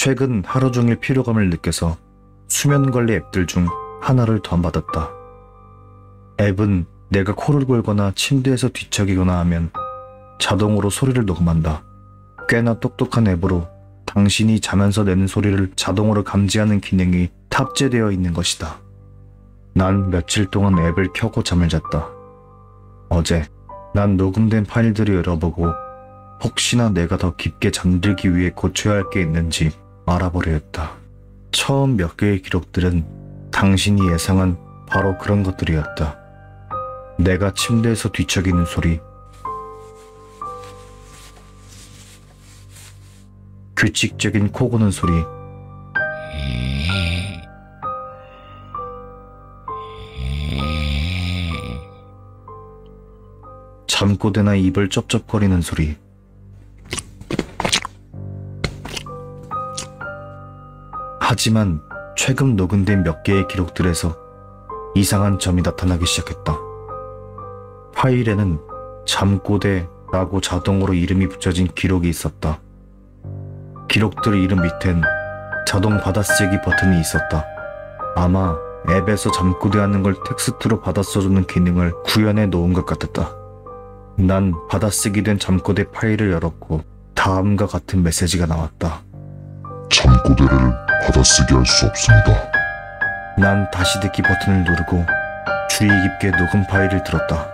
최근 하루 종일 피로감을 느껴서 수면관리 앱들 중 하나를 다운받았다. 앱은 내가 코를 골거나 침대에서 뒤척이거나 하면 자동으로 소리를 녹음한다. 꽤나 똑똑한 앱으로 당신이 자면서 내는 소리를 자동으로 감지하는 기능이 탑재되어 있는 것이다. 난 며칠 동안 앱을 켜고 잠을 잤다. 어제 난 녹음된 파일들을 열어보고 혹시나 내가 더 깊게 잠들기 위해 고쳐야 할 게 있는지 알아보려 했다. 처음 몇 개의 기록들은 당신이 예상한 바로 그런 것들이었다. 내가 침대에서 뒤척이는 소리, 규칙적인 코 고는 소리, 잠꼬대나 입을 쩝쩝거리는 소리, 하지만 최근 녹음된 몇 개의 기록들에서 이상한 점이 나타나기 시작했다. 파일에는 잠꼬대라고 자동으로 이름이 붙여진 기록이 있었다. 기록들 이름 밑엔 자동 받아쓰기 버튼이 있었다. 아마 앱에서 잠꼬대하는 걸 텍스트로 받아 써주는 기능을 구현해 놓은 것 같았다. 난 받아쓰기 된 잠꼬대 파일을 열었고 다음과 같은 메시지가 나왔다. 잠꼬대를 받아쓰기 할 수 없습니다. 난 다시 듣기 버튼을 누르고 주의 깊게 녹음 파일을 들었다.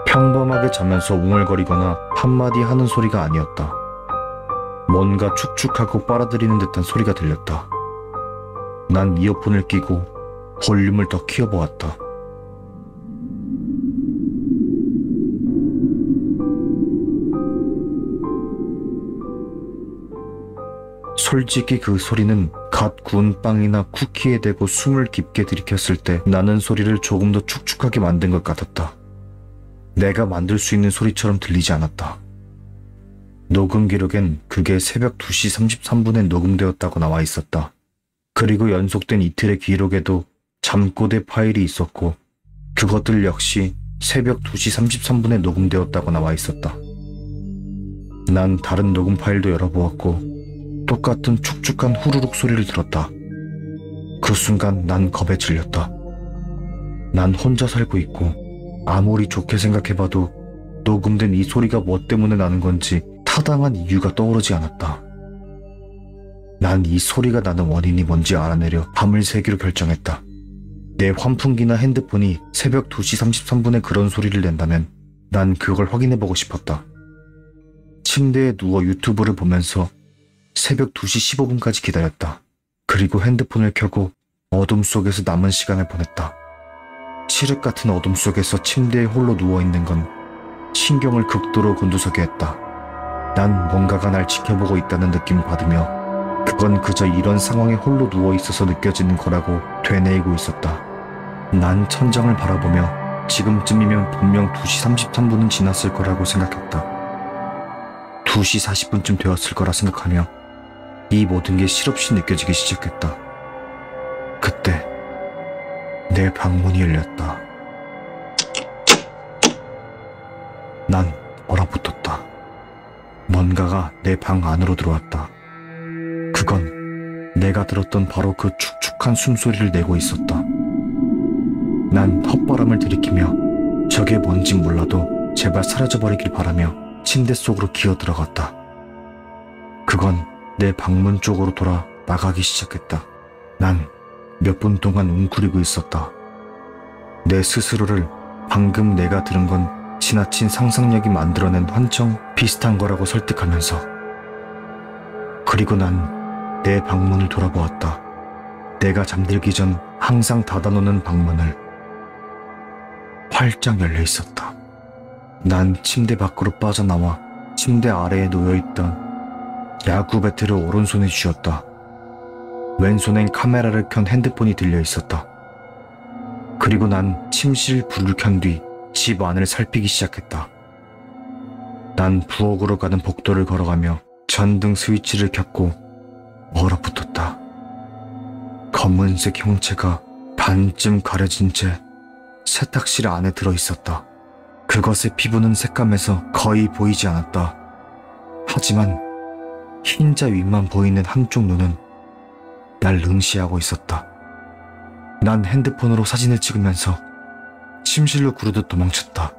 평범하게 자면서 웅얼거리거나 한마디 하는 소리가 아니었다. 뭔가 축축하고 빨아들이는 듯한 소리가 들렸다. 난 이어폰을 끼고 볼륨을 더 키워보았다. 솔직히 그 소리는 갓 구운 빵이나 쿠키에 대고 숨을 깊게 들이켰을 때 나는 소리를 조금 더 축축하게 만든 것 같았다. 내가 만들 수 있는 소리처럼 들리지 않았다. 녹음 기록엔 그게 새벽 2시 33분에 녹음되었다고 나와 있었다. 그리고 연속된 이틀의 기록에도 잠꼬대 파일이 있었고 그것들 역시 새벽 2시 33분에 녹음되었다고 나와 있었다. 난 다른 녹음 파일도 열어보았고 똑같은 축축한 후루룩 소리를 들었다. 그 순간 난 겁에 질렸다. 난 혼자 살고 있고 아무리 좋게 생각해봐도 녹음된 이 소리가 뭐 때문에 나는 건지 타당한 이유가 떠오르지 않았다. 난 이 소리가 나는 원인이 뭔지 알아내려 밤을 새기로 결정했다. 내 환풍기나 핸드폰이 새벽 2시 33분에 그런 소리를 낸다면 난 그걸 확인해보고 싶었다. 침대에 누워 유튜브를 보면서 새벽 2시 15분까지 기다렸다. 그리고 핸드폰을 켜고 어둠 속에서 남은 시간을 보냈다. 칠흑 같은 어둠 속에서 침대에 홀로 누워있는 건 신경을 극도로 곤두서게 했다. 난 뭔가가 날 지켜보고 있다는 느낌을 받으며 그건 그저 이런 상황에 홀로 누워있어서 느껴지는 거라고 되뇌이고 있었다. 난 천장을 바라보며 지금쯤이면 분명 2시 33분은 지났을 거라고 생각했다. 2시 40분쯤 되었을 거라 생각하며 이 모든 게 실없이 느껴지기 시작했다. 그때 내 방문이 열렸다. 난 얼어붙었다. 뭔가가 내 방 안으로 들어왔다. 그건 내가 들었던 바로 그 축축한 숨소리를 내고 있었다. 난 헛바람을 들이키며 저게 뭔진 몰라도 제발 사라져버리길 바라며 침대 속으로 기어 들어갔다. 그건 내 방문 쪽으로 돌아 나가기 시작했다. 난 몇 분 동안 웅크리고 있었다. 내 스스로를 방금 내가 들은 건 지나친 상상력이 만들어낸 환청 비슷한 거라고 설득하면서. 그리고 난 내 방문을 돌아보았다. 내가 잠들기 전 항상 닫아놓는 방문을. 활짝 열려 있었다. 난 침대 밖으로 빠져나와 침대 아래에 놓여있던 야구 배트를 오른손에 쥐었다. 왼손엔 카메라를 켠 핸드폰이 들려 있었다. 그리고 난 침실 불을 켠 뒤 집 안을 살피기 시작했다. 난 부엌으로 가는 복도를 걸어가며 전등 스위치를 켰고 얼어붙었다. 검은색 형체가 반쯤 가려진 채 세탁실 안에 들어있었다. 그것의 피부는 색감에서 거의 보이지 않았다. 하지만 흰자 윗만 보이는 한쪽 눈은 날 응시하고 있었다. 난 핸드폰으로 사진을 찍으면서 침실로 구르듯 도망쳤다.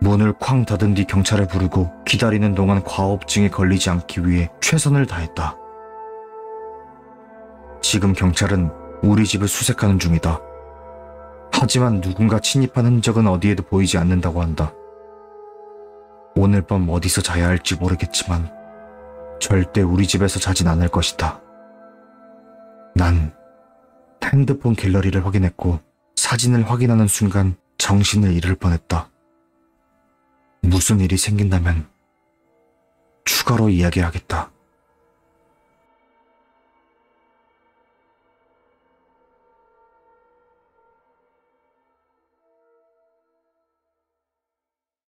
문을 쾅 닫은 뒤 경찰을 부르고 기다리는 동안 과업증에 걸리지 않기 위해 최선을 다했다. 지금 경찰은 우리 집을 수색하는 중이다. 하지만 누군가 침입한 흔적은 어디에도 보이지 않는다고 한다. 오늘 밤 어디서 자야 할지 모르겠지만 절대 우리 집에서 자진 않을 것이다. 난 핸드폰 갤러리를 확인했고 사진을 확인하는 순간 정신을 잃을 뻔했다. 무슨 일이 생긴다면 추가로 이야기하겠다.